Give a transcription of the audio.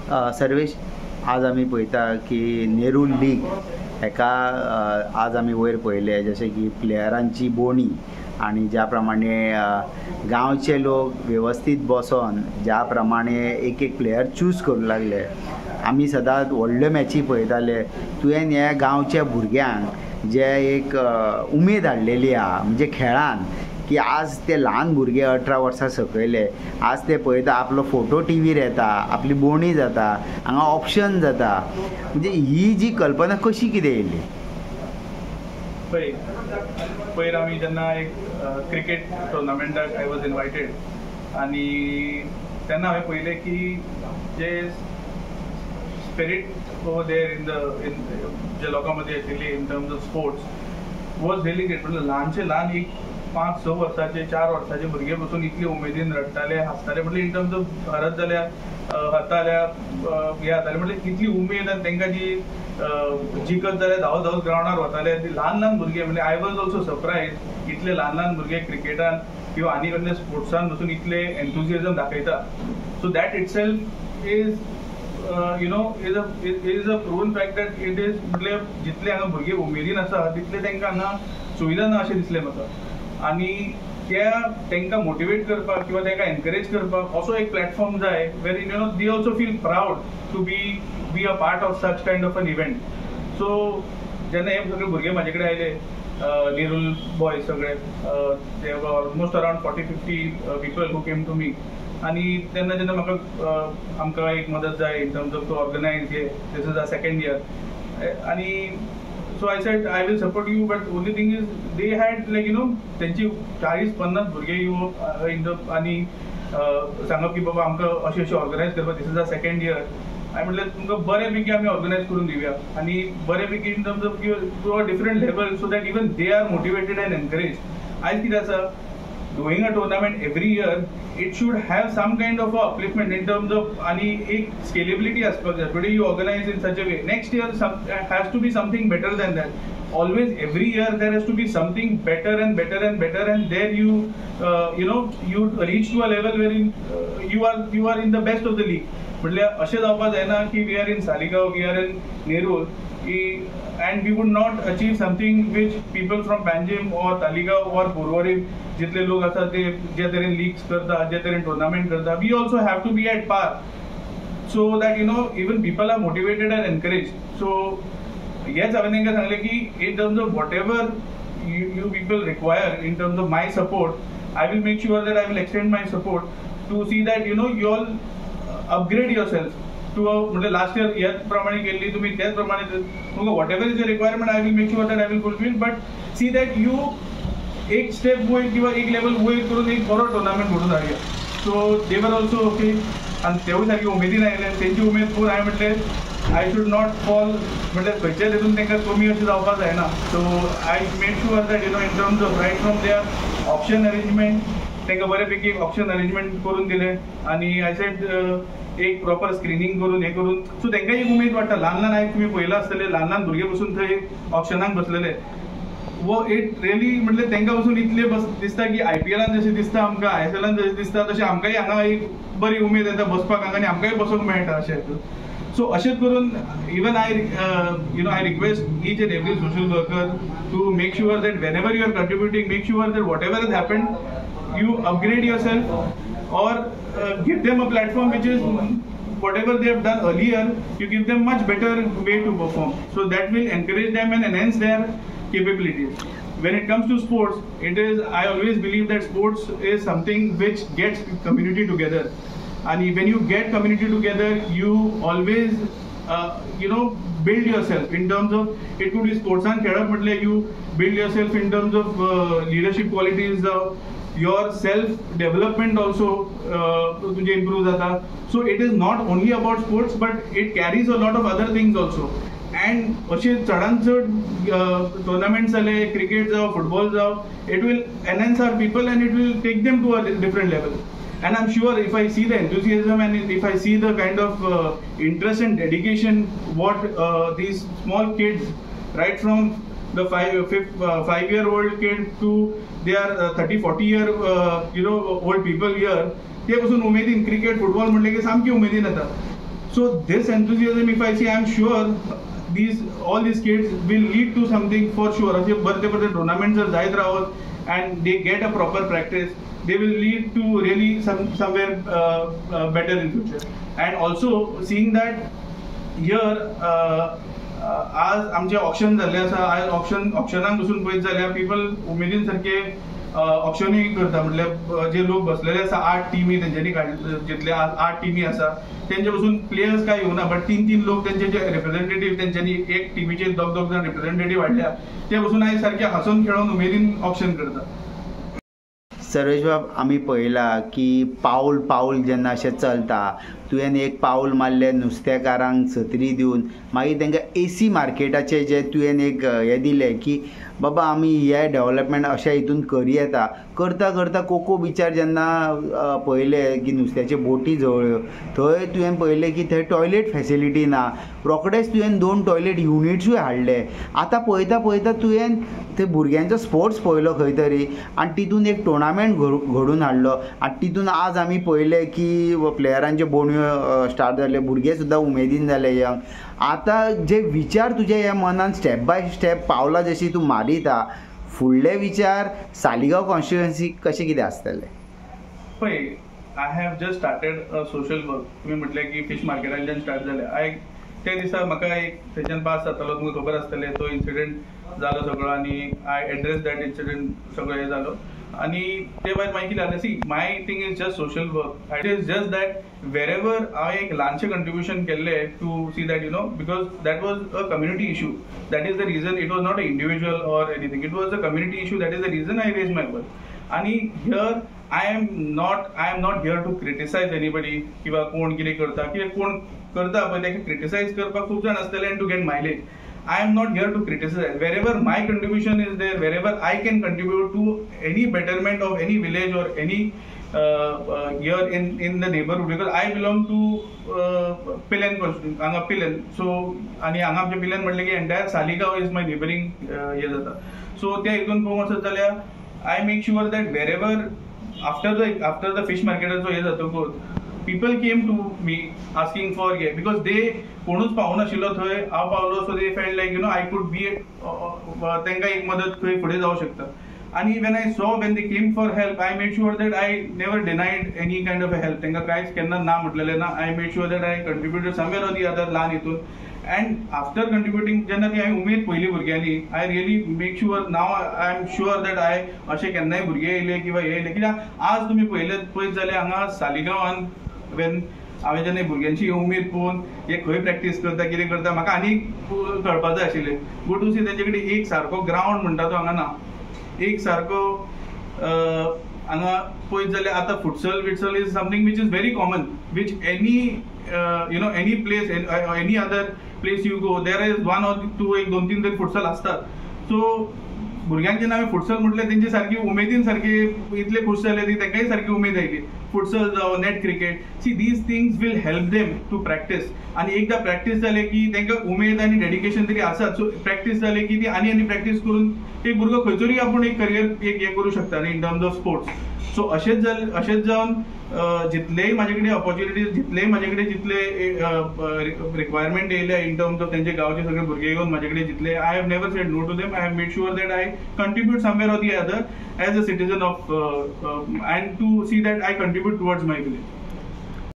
सर्वेश, आज आमी पळयता की नेहरू लीग हेका आज आमी वयर पळयले जशें की प्लेयरांची बोणी आणि ज्या प्रमाणे गांवचे लोक व्यवस्थित बसून ज्या प्रमाणे एक एक प्लेयर चूज करूंक लागले. आमी सदांच व्हडल्यो मॅची पळयताले. तुवें ह्या गांवच्या भुरग्यांक जे एक उमेद हाडलेली आहा म्हणजे खेळान, की आज ते ल्हान भुरगे 18 वर्सां सकयले आज ते पळयता, आपलो फोटो टीव्हीर येता, आपली बोणी जाता, हांगा ऑप्शन जाता. म्हणजे ही जी कल्पना कशी कितें येयली? पयर आमी जेन्ना एक क्रिकेट टुर्नामेंटाक आय वॉज इनवायटेड आनी तेन्ना हांवें पळयलें की जे स्पिरीट ओवर देर इन जे लोकां मदीं आशिल्ली in terms of sports was really great. म्हणजे ल्हानशे ल्हान एक 5-6 वर्साचे 4 वर्साचे भुरगे बसून इतले उमेदीन रडटाले हांसताले. म्हणजे इन टर्म्स ऑफ हरत जाल्यार हरताल्या हे जाताले म्हणजे इतली उमेद आनी तांकां जी जिखत जाल्यार धांवत ग्रावंडार वताले. ल्हान ल्हान भुरगे म्हणजे आय वॉज ऑल्सो सरप्रायज इतले ल्हान ल्हान भुरगे क्रिकेटान किंवा आनी कसले स्पोर्ट्सान बसून इतले एन्थुजियाझम दाखयता. So that itself is is a proven fact that it is म्हणजे जितले हांगा भुरगे उमेदीन आसा तितले तांकां हांगा सुविधा ना अशें दिसलें म्हाका. आनी त्या तांकां मोटिवेट करपाक किंवा तांकां एनकरेज करपाक असो एक प्लॅटफॉर्म जाय where they also feel proud to be a part of such kind of an event. So जेन्ना हे सगळे भुरगे म्हाजे कडेन आयले, नेरूल बॉयज सगळे, they were almost around 40-50 people who came to me. आनी तेन्ना जेन्ना म्हाका आमकां एक मदत जाय in terms of to organise हे this is a second year. आनी so I said I will support you, but only thing is they had त्यांची 40-50 भुरगे येवप आनी सांगप की बाबा आमकां अशें अशें ऑर्गनायज करपाक this is a second year. हांवें म्हणलें तुमकां बरे पैकी आमी ऑर्गनायज करून दिवया आनी बरे पैकी in terms of to a different level so that even they are motivated and encourage. आयज कितें आसा, doing a tournament every year, it should have some kind of a upliftment in terms of any scalability aspect. Today you organize in such a way, next year has to be something better than that. Always every year there has to be something better and better and better, and there you reach to a level wherein you are in the best of the league. म्हटल्यार अशें जावपाक जायना की we are in Saligao, we are in Nerul and we would not achieve something which people from Panjim or Taligaon or Purwarim जितले लोक आसा ते जे तरेन लीग्स करता, जे तरेन टुर्नामेंट करता, we also have to be at par so that even people are motivated and encouraged. So yes, हांवें तांकां सांगलें की in terms of whatever you people require in terms of my support, I will make sure that I will extend my support to see that you all upgrade yourself. म्हणजे last year ह्याच प्रमाणे केल्ली तुमी, त्याच प्रमाणे तुमकां what ever is the requirement I will make sure that I will fulfil. But see that you एक step वयर किंवा एक लेवल वयर करून एक बरो टुर्नामेंट घडून हाडया. So they were also okay आनी तेवूय सारकी उमेदीन आयले. तेंची उमेद पळोवन हांवें म्हटलें आय शूड नॉट फॉल, म्हटल्यार खंयच्याच हितून तांकां कमी अशें जावपाक जायना. So I made sure that in terms of right from there option arrangement तांकां बरे पैकी ऑप्शन अरेंजमेंट करून दिलें. आनी आय सेड एक प्रॉपर स्क्रिनींग करून हे करून सो तांकां एक उमेद वाडटा. ल्हान ल्हान आयज तुमी पळयला आसतले ल्हान ल्हान भुरगे बसून थंय ऑप्शनाक बसलेले. वो इट रियली म्हणजे तांकां बसून इतले दिसता की IPLान जशें दिसता आमकां, ISLान जशें दिसता तशें आमकांय हांगा एक बरी उमेद येता बसपाक हांगा आनी आमकांय बसूंक मेळटा अशें. सो अशेंच करून even I request each and every social worker to make sure that whenever you are contributing, make sure that whatever has happened you upgrade yourself or give them a platform which is whatever they have done earlier, you give them much better way to perform, so that will encourage them and enhance their capabilities. When it comes to sports, it is, I always believe that sports is something which gets community together, and when you get community together you always build yourself in terms of, it could be sports and खेळप म्हटल्यार you build yourself in terms of leadership qualities, your self development also तुझे improve जाता. So it is not only about sports but it carries a lot of other things also. And अशे चडांत चड tournaments जाले, cricket जावं, football जावं, it will enhance our people and it will take them to a different level. And I'm sure if I see the enthusiasm and if I see the kind of interest and dedication what these small kids, right from the 5-year-old kid to they are 30-40-year old people here, ते पासून उमेदीन cricket football म्हणले की सामकी उमेदीन येता. So this enthusiasm, if I see, I'm sure all these kids will lead to something for sure. असे बरते tournaments जर जायत राहत and they get a proper practice, they will lead to really somewhere better in future. And also seeing that here आज आमचे option झाले आसा, आज ऑप्शनाक बसून पळयत जाल्यार पीपल उमेदीन सारखे ऑप्शनूय करता. म्हटल्यार जे लोक बसलेले आसा 8 टिमी तेंच्यांनी जितले 8 टिमी आसा तेंचे बसून प्लेयर्स काय येवना, बट 3 लोक तेंचे जे रिप्रेझेंटेटिव्ह तेंच्यांनी एक टिमीचे 2 जण रिप्रेझेंटेटिव्ह हाडल्या, ते बसून आयज सारखे हसून खेळून उमेदीन ऑप्शन करता. सर्वेश बाब, आमी पळयला की पाऊल पाऊल जेन्ना अशें चलता, तुवें एक पाऊल मारलें नुस्तेकारांक सत्री दिवन, मागीर तांकां एसी मार्केटाचें जे तुवें एक हें दिलें की बाबा आमी हे डेव्हलपमेंट अशा हितून करी येता. करता करता कोको बिचार जेन्ना पळयलें की नुस्त्याच्यो बोटी जवळ्यो, थंय तुवें पळयलें की थंय टॉयलेट फेसिलिटी ना. रोखडेंच तुवें 2 टॉयलेट युनिट्सूय हाडले. आतां पळयता पळयता तुवें थंय भुरग्यांचो स्पोर्ट्स पळयलो खंय तरी, आनी तितून एक टोर्नामेंट घडून हाडलो. आनी तितून आज आमी पळयलें की प्लेयरांच्यो बोणयो स्टार्ट जाल्यो, भुरगे सुद्दां उमेदीन जाले यंग. आतां जे विचार तुजे ह्या मनान स्टेप बाय स्टेप पावलां जशी तूं मारीता, फुडले विचार सालिगांव कॉन्स्टिट्युएन्सी कशें कितें आसतले? पळय, I have just started a social work. तुमी म्हटलें की फिश मार्केटांतल्यान स्टार्ट जालें. ते दिसा म्हाका एक थंयच्यान पास जातालो, तुमकां खबर आसतलें, तो इन्सिडेंट जालो सगळो, आनी आय एड्रेस दॅट इन्सिडेंट सगळो हें जालो. आणि ते भायर मागीर कितें जालें, see my thing is just social work. It is just that wherever हांवें एक ल्हानशें कंट्रिब्युशन केल्लें to see that because that was a community issue. That is the reason. It was not a individual or anything. It was a community issue. That is the reason I raise my work. आणि here I am not here to criticise anybody, किंवा कोण कितें करता, कितें कोण करता पळय ताका क्रिटिसायज करपाक खूब जाण आसतले and to get mileage. I am not here to criticize. Wherever my contribution is there, wherever I can contribute to any betterment of any village or any here in the neighborhood, because I belong to Pilen constituency, anga Pilen. So आणि हांगा आमचे पिलन म्हटले की entire Saligao is my neighbouring हे जाता. So त्या हितून पळोवंक वचत जाल्यार I make sure that wherever after the fish मार्केटाचो हे जातकूच people came to me asking for because they कोणूच पावूं नाशिल्लो थंय, हांव पावलो. So they felt like I could be तांकां एक मदत थंय फुडें जावंक शकता. आणि when I saw when they came for help, I made sure that I never denied any kind of a help. तांकां कांयच केन्ना ना म्हटलेलें ना. I made sure that I contributed somewhere or the other ल्हान हितून. And after contributing, जेन्ना ती हांवें उमेद पयली भुरग्यांनी, I really make sure now I am sure that I अशें केन्नाय भुरगे येयले किंवा हे येयले, कित्याक आज तुमी पळयत जाल्यार हांगा सालिगांवान हांवें जेन्ना भुरग्यांची उमेद पळोवन हे खंय प्रॅक्टीस करता, कितें करता, म्हाका आनी कळपाक जाय आशिल्लें. गो टू सी तेंचे कडेन एक सारको ग्रावंड म्हणटा तो हांगा ना. एक सारको हांगा पळयत जाल्यार आतां futsal is something which is very common, which any place, any other place you go, there is 1 or 2 एक 2-3 तरी फुटसल आसतात. सो भुरग्यांक जेन्ना हांवें फुटसल म्हटलें, तेंची सारकी उमेदीन सारकी इतले खूश जाले ती, तांकांय सारकी उमेद आयली. फुटसल जावं, net cricket, see these things will help them to practise. आनी एकदां प्रॅक्टीस जाले की तांकां उमेद आनी डेडिकेशन तरी आसात. सो प्रॅक्टीस जाले की ती आनी प्रॅक्टीस करून एक भुरगो खंयतरी आपूण एक करियर एक हे करूं शकता न्ही in terms of sports. So अशेंच जावन जितलेय म्हाजे कडेन ऑपॉर्च्युनिटीज, जितले म्हाजे कडेन जितले रिक्वायरमेंट येयल्या इन टर्म्स ऑफ तेंचे गांवचे सगळे भुरगे येवन म्हाजे कडेन जितले, I have never said no to them. I have made sure that I contribute somewhere or the other as a citizen of and to see that I contribute towards my village.